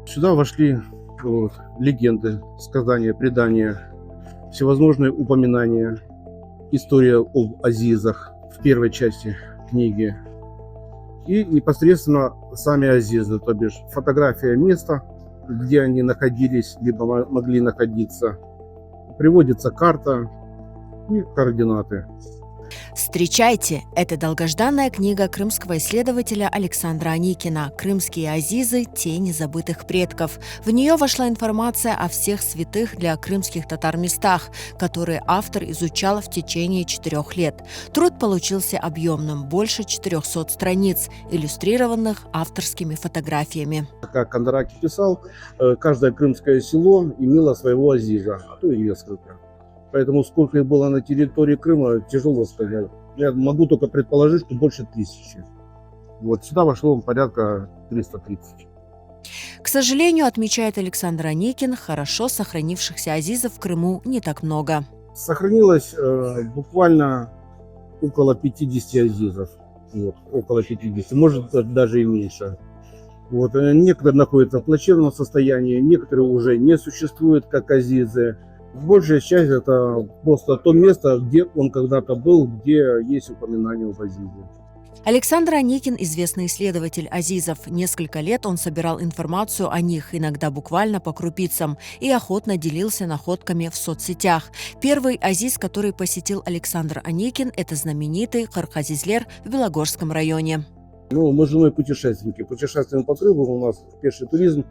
Сюда вошли легенды, сказания, предания, всевозможные упоминания, история об азизах в первой части книги и непосредственно сами азизы, то бишь фотография места, где они находились, либо могли находиться, приводится карта и координаты. Встречайте! Это долгожданная книга крымского исследователя Александра Аникина «Крымские азизы. Тени забытых предков». В нее вошла информация о всех святых для крымских татар местах, которые автор изучал в течение 4 лет. Труд получился объемным, больше 400 страниц, иллюстрированных авторскими фотографиями. Как Кандараки писал, каждое крымское село имело своего азиза, а то и несколько. Поэтому сколько их было на территории Крыма, тяжело сказать. Я могу только предположить, что больше 1000. Вот сюда вошло порядка 330. К сожалению, отмечает Александр Аникин, хорошо сохранившихся азизов в Крыму не так много. Сохранилось буквально около 50 азизов. Вот, около 50, может даже и меньше. Вот, некоторые находятся в плачевном состоянии, некоторые уже не существуют как азизы. Большая часть это просто то место, где он когда-то был, где есть упоминание об азизе. Александр Аникин – известный исследователь азизов. Несколько лет он собирал информацию о них, иногда буквально по крупицам, и охотно делился находками в соцсетях. Первый азиз, который посетил Александр Аникин – это знаменитый Кархазизлер в Белогорском районе. Мы с женой путешественники. Путешествуем по Крыму, у нас пеший туризм.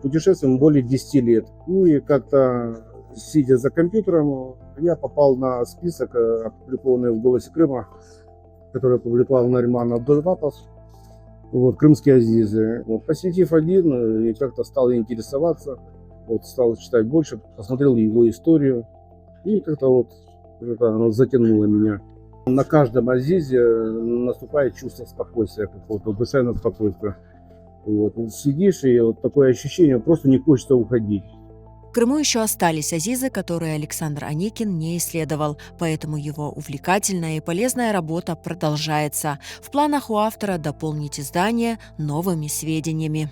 Путешествуем более 10 лет. И как-то, сидя за компьютером, я попал на список, опубликованный в «Голосе Крыма», который опубликовал Нариман Абдулвапов, крымские азизы. Посетив один, я как-то стал интересоваться, стал читать больше, посмотрел его историю, и как-то это оно затянуло меня. На каждом азизе наступает чувство спокойствия, какого-то душевного спокойствия. Сидишь, и такое ощущение, просто не хочется уходить. В Крыму еще остались азизы, которые Александр Аникин не исследовал, поэтому его увлекательная и полезная работа продолжается. В планах у автора дополнить издание новыми сведениями.